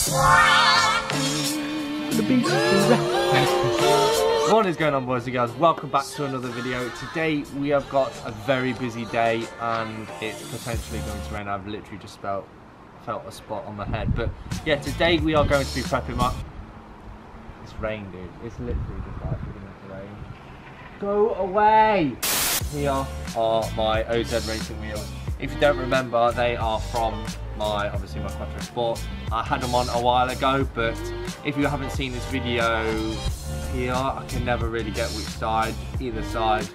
The beach. What is going on, boys and girls? Welcome back to another video. Today we have got a very busy day and it's potentially going to rain. I've literally just felt a spot on my head. But yeah, today we are going to be prepping up. It's rain, dude. It's literally just like beginning to rain. Go away! Here are my OZ racing wheels. If you don't remember, they are from obviously my Quattro Sport. I had them on a while ago, but if you haven't seen this video here, I can never really get which side, either side.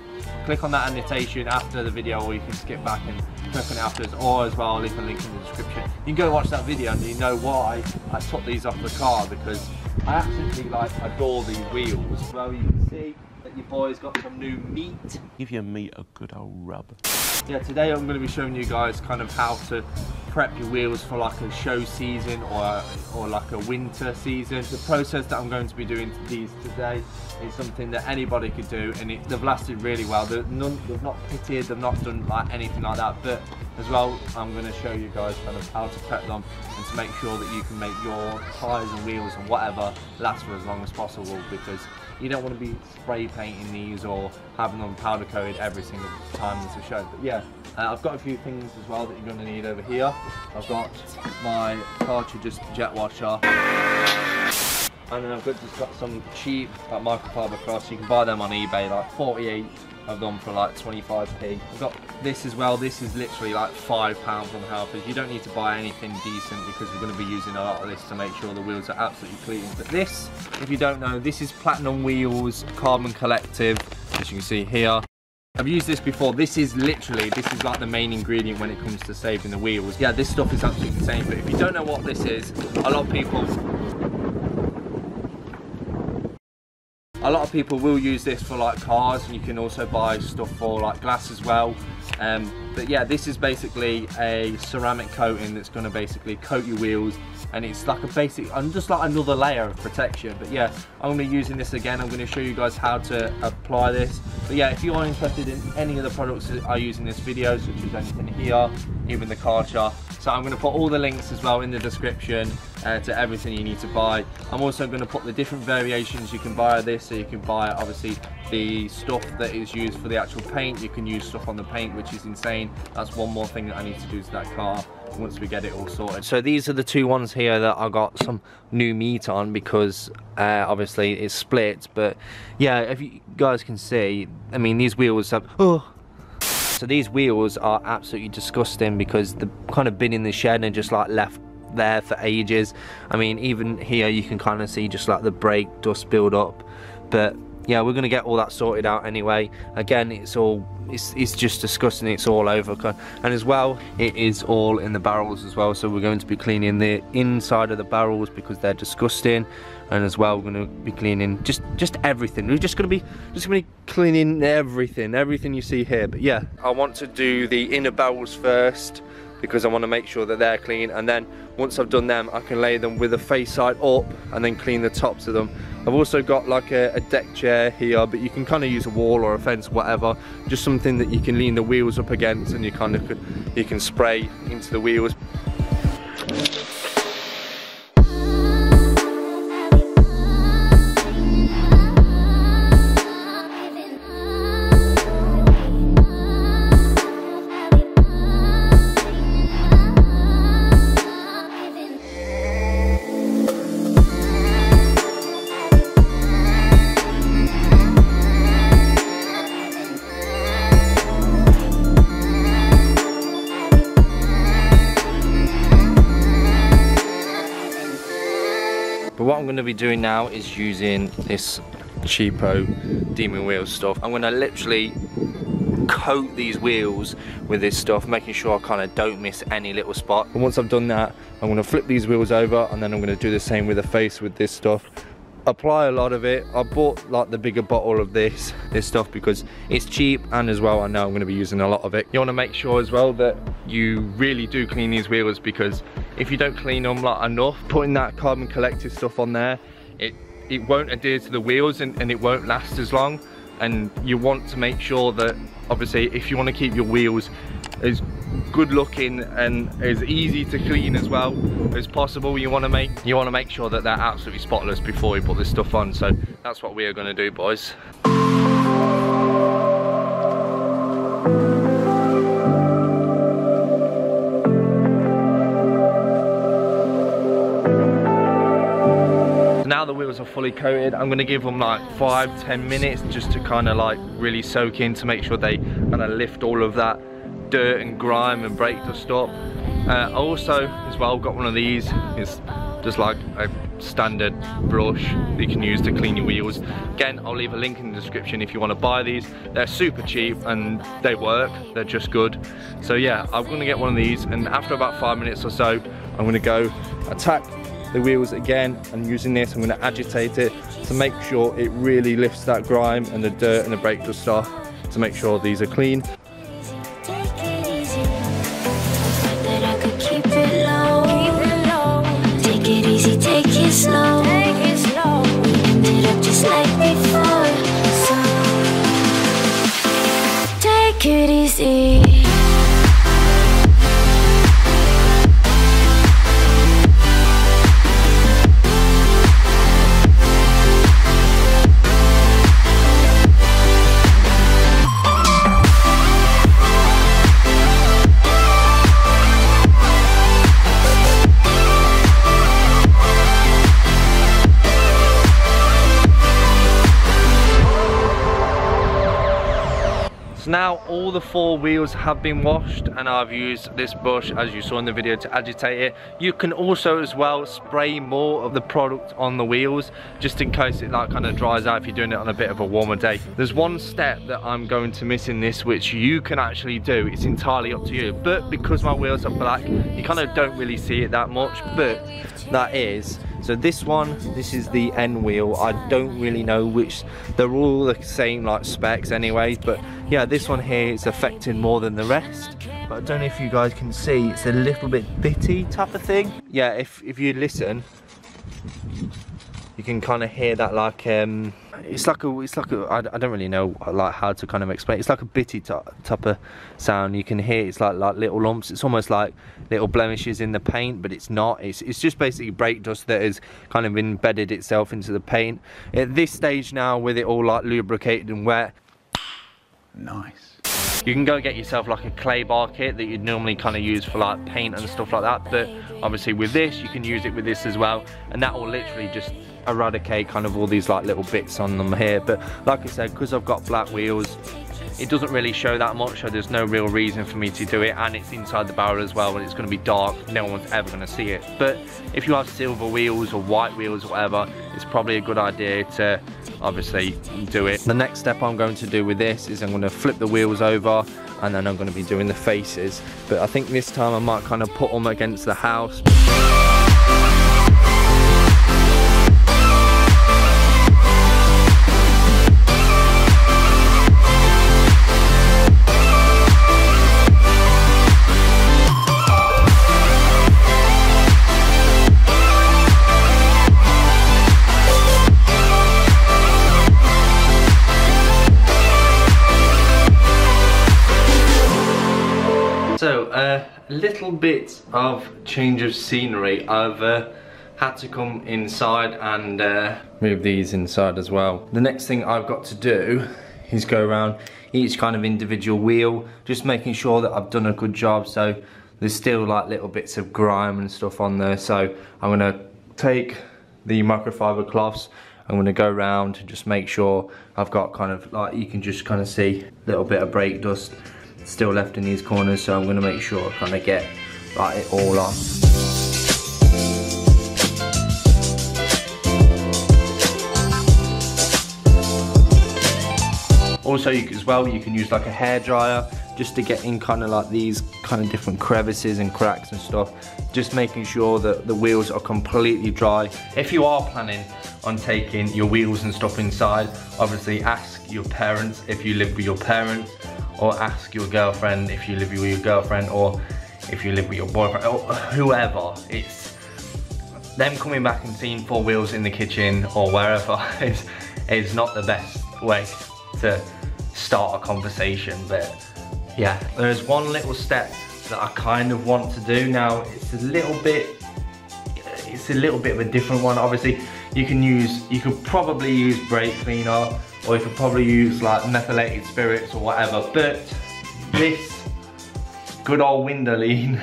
Click on that annotation after the video, or you can skip back and click on it afterwards, or as well, I'll leave a link in the description. You can go watch that video and you know why I took these off the car, because I absolutely adore these wheels. Well, you can see that your boy's got some new meat. Give your meat a good old rub. Yeah, today I'm going to be showing you guys kind of how to prep your wheels for like a show season or like a winter season. The process that I'm going to be doing these today is something that anybody could do, and they've lasted really well. They've not pitted, they've not done like anything like that, but as well I'm going to show you guys kind of how to prep them and to make sure that you can make your tyres and wheels and whatever last for as long as possible, because you don't want to be spray painting these or having them powder coated every single time it's a show. But yeah, I've got a few things as well that you're going to need over here. I've got my Kärcher just jet washer, and then I've just got some cheap like Microfibre Cloths. You can buy them on eBay, like 48 of them for like 25p. I've got this as well. This is literally like £5 from Halford. You don't need to buy anything decent because we're going to be using a lot of this to make sure the wheels are absolutely clean. But this, if you don't know, this is Platinum Wheels Carbon Collective, as you can see here. I've used this before. This is like the main ingredient when it comes to saving the wheels. Yeah, this stuff is absolutely insane. But if you don't know what this is, a lot of people will use this for like cars, and you can also buy stuff for like glass as well. But yeah, this is basically a ceramic coating that's going to basically coat your wheels, and it's like just like another layer of protection. But yeah, I'm going to be using this again. I'm going to show you guys how to apply this. But yeah, if you are interested in any of the products that I use in this video, such as anything here, even the Kärcher, so I'm going to put all the links as well in the description to everything you need to buy. I'm also going to put the different variations you can buy of this. So you can buy obviously the stuff that is used for the actual paint. You can use stuff on the paint, which is insane. That's one more thing that I need to do to that car once we get it all sorted. So these are the two ones here that I got some new meat on, because obviously it's split. But yeah, if you guys can see, I mean, these wheels have so these wheels are absolutely disgusting because they've kind of been in the shed and just like left there for ages. I mean, even here you can kind of see just like the brake dust build up. But yeah, we're gonna get all that sorted out anyway. Again, it's just disgusting. It's all over, and as well it is all in the barrels as well. So we're going to be cleaning the inside of the barrels because they're disgusting, and as well we're going to be cleaning just everything. We're just gonna be cleaning everything you see here. But yeah, I want to do the inner barrels first, because I want to make sure that they're clean, and then once I've done them, I can lay them with the face side up and then clean the tops of them. I've also got like a deck chair here, but you can kind of use a wall or a fence, whatever, just something that you can lean the wheels up against, and you can spray into the wheels. But what I'm going to be doing now is using this cheapo Demon Wheels stuff. I'm going to literally coat these wheels with this stuff, making sure I kind of don't miss any little spot. And once I've done that, I'm going to flip these wheels over, and then I'm going to do the same with the face with this stuff. Apply a lot of it. I bought like the bigger bottle of this stuff because it's cheap, and as well I know I'm going to be using a lot of it. You want to make sure as well that you really do clean these wheels, because if you don't clean them like enough, putting that carbon collective stuff on there, it won't adhere to the wheels, and it won't last as long. And you want to make sure that obviously if you want to keep your wheels as good looking and as easy to clean as well as possible. You want to make sure that they're absolutely spotless before you put this stuff on. So that's what we are going to do, boys. Now the wheels are fully coated, I'm going to give them like 5-10 minutes just to kind of like really soak in, to make sure they kind of lift all of that dirt and grime and brake dust up. Also as well, got one of these. It's just like a standard brush that you can use to clean your wheels. Again, I'll leave a link in the description if you want to buy these. They're super cheap and they work, they're just good. So yeah, I'm going to get one of these, and after about 5 minutes or so, I'm going to go attack the wheels again, and using this I'm going to agitate it to make sure it really lifts that grime and the dirt and the brake dust off, to make sure these are clean. Now all the 4 wheels have been washed, and I've used this brush as you saw in the video to agitate it. You can also as well spray more of the product on the wheels just in case it like kind of dries out if you're doing it on a bit of a warmer day. There's one step that I'm going to miss in this which you can actually do. It's entirely up to you, but because my wheels are black you kind of don't really see it that much, but that is, so this one, this is the N wheel. I don't really know which, they're all the same like specs anyway, but yeah, this one here is affected more than the rest. But I don't know if you guys can see, it's a little bit bitty type of thing. Yeah, if you listen, you can kind of hear that like it's like a I don't really know like how to kind of explain. It's like a bitty type of sound. You can hear it's like little lumps. It's almost like little blemishes in the paint, but it's not. It's just basically brake dust that has kind of embedded itself into the paint. At this stage now, with it all like lubricated and wet, nice. You can go get yourself like a clay bar kit that you'd normally kind of use for like paint and stuff like that, but obviously with this you can use it with this as well, and that will literally just eradicate kind of all these like little bits on them here. But like I said, because I've got black wheels, it doesn't really show that much, so there's no real reason for me to do it, and it's inside the barrel as well, and it's going to be dark, no one's ever going to see it. But if you have silver wheels or white wheels or whatever, it's probably a good idea to obviously do it. The next step I'm going to do with this is I'm going to flip the wheels over, and then I'm going to be doing the faces, but I think this time I might kind of put them against the house. So a little bit of change of scenery. I've had to come inside and move these inside as well. The next thing I've got to do is go around each kind of individual wheel, just making sure that I've done a good job. So there's still like little bits of grime and stuff on there, so I'm gonna take the microfiber cloths, I'm gonna go around and just make sure I've got kind of like, you can just kind of see a little bit of brake dust still left in these corners, so I'm going to make sure I kind of get like it all off. Also you can use like a hairdryer just to get in kind of like these kind of different crevices and cracks and stuff, just making sure that the wheels are completely dry. If you are planning on taking your wheels and stuff inside, obviously ask your parents if you live with your parents, or ask your girlfriend if you live with your girlfriend, or if you live with your boyfriend, or whoever. It's them coming back and seeing 4 wheels in the kitchen or wherever is not the best way to start a conversation. But yeah, there's one little step that I kind of want to do now. It's a little bit of a different one. Obviously, you could probably use brake cleaner, or you could probably use like methylated spirits or whatever, but this good old Windolene,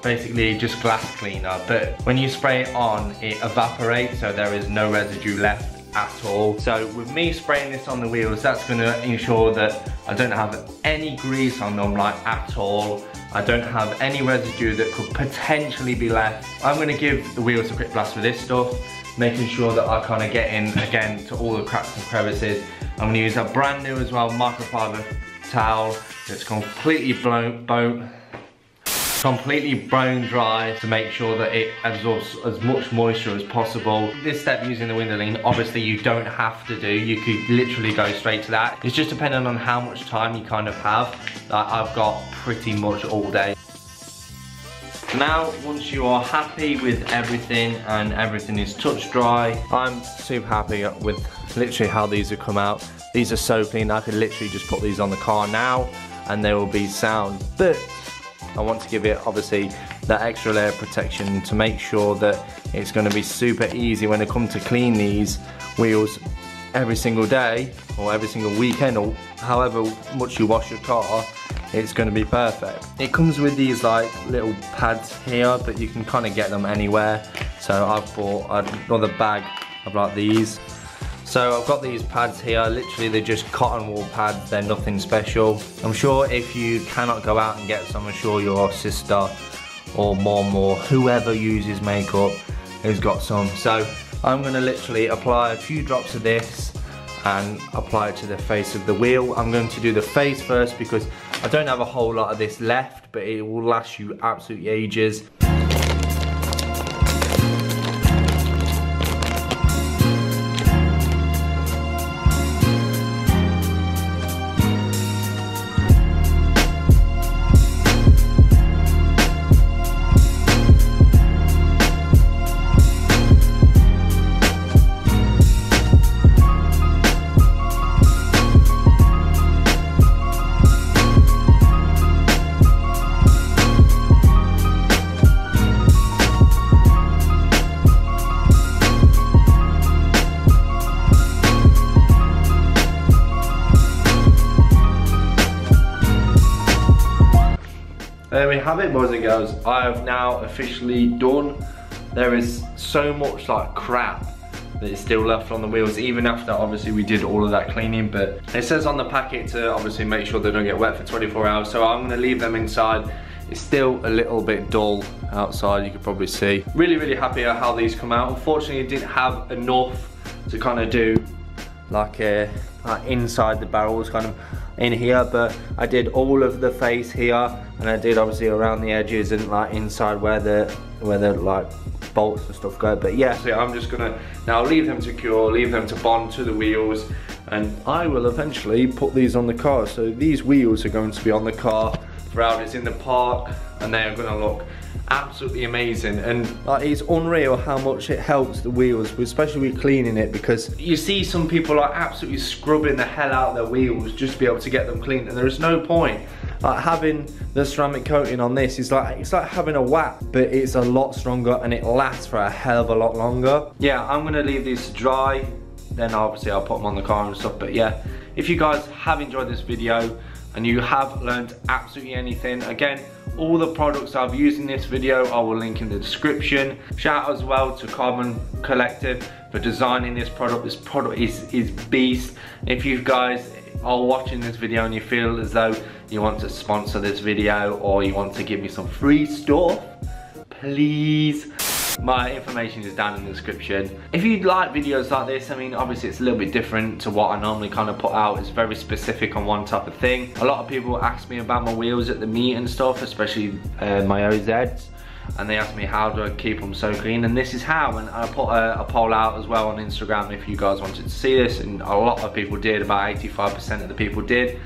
basically just glass cleaner, but when you spray it on, it evaporates, so there is no residue left at all. So with me spraying this on the wheels, that's going to ensure that I don't have any grease on them, like at all. I don't have any residue that could potentially be left. I'm going to give the wheels a quick blast with this stuff, making sure that I kind of get in again to all the cracks and crevices. I'm going to use a brand new as well microfibre towel that's completely bone dry to make sure that it absorbs as much moisture as possible. This step using the Windolene, obviously you don't have to do. You could literally go straight to that. It's just depending on how much time you kind of have. Like I've got pretty much all day. Now, once you are happy with everything and everything is touch dry, I'm super happy with literally how these have come out. These are so clean, I could literally just put these on the car now and they will be sound. But I want to give it obviously that extra layer of protection to make sure that it's going to be super easy when it comes to clean these wheels every single day or every single weekend or however much you wash your car. It's going to be perfect. It comes with these like little pads here, but you can kind of get them anywhere. So I've bought another bag of like these. So I've got these pads here, literally they're just cotton wool pads, they're nothing special. I'm sure if you cannot go out and get some, I'm sure your sister or mom or whoever uses makeup has got some. So I'm going to literally apply a few drops of this and apply it to the face of the wheel. I'm going to do the face first because I don't have a whole lot of this left, but it will last you absolutely ages. There we have it, boys and girls. I have now officially done. There is so much like crap that is still left on the wheels, even after obviously we did all of that cleaning, but it says on the packet to obviously make sure they don't get wet for 24 hours, so I'm gonna leave them inside. It's still a little bit dull outside, you could probably see. Really happy at how these come out. Unfortunately, I didn't have enough to kind of do like inside the barrels kind of in here, but I did all of the face here and I did obviously around the edges and like inside where the like bolts and stuff go. But yeah, so I'm just gonna now leave them to cure, leave them to bond to the wheels, and I will eventually put these on the car. So these wheels are going to be on the car throughout. It's in the park and they are gonna look absolutely amazing, and like, it's unreal how much it helps the wheels, especially with cleaning it, because you see some people are absolutely scrubbing the hell out of their wheels just to be able to get them clean, and there is no point. Like having the ceramic coating on this is like, it's like having a wax, but it's a lot stronger and it lasts for a hell of a lot longer. Yeah, I'm gonna leave these to dry, then obviously I'll put them on the car and stuff. But yeah, if you guys have enjoyed this video and you have learned absolutely anything, again, all the products I've used in this video I will link in the description. Shout out as well to Carbon Collective for designing this product. This product is beast. If you guys are watching this video and you feel as though you want to sponsor this video or you want to give me some free stuff, please, my information is down in the description. If you like videos like this, I mean, obviously it's a little bit different to what I normally kind of put out. It's very specific on one type of thing. A lot of people ask me about my wheels at the meet and stuff, especially my OZs, and they ask me how do I keep them so clean, and this is how. And I put a poll out as well on Instagram if you guys wanted to see this, and a lot of people did. About 85% of the people did.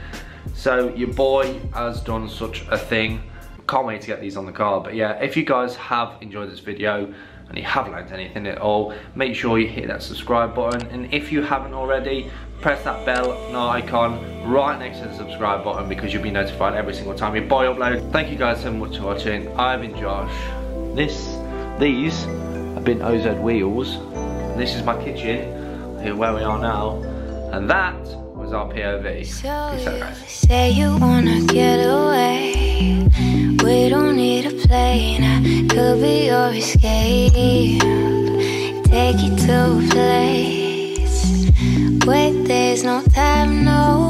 So your boy has done such a thing. Can't wait to get these on the car. But yeah, if you guys have enjoyed this video, and you have learned anything at all, make sure you hit that subscribe button, and if you haven't already, press that bell icon right next to the subscribe button, because you'll be notified every single time we upload. Thank you guys so much for watching. I've been Josh. These have been OZ wheels. This is my kitchen, here where we are now, and that was our POV. Peace out, guys. Say you wanna get away. We don't need a plane. I could be your escape. Take you to a place where there's no time, no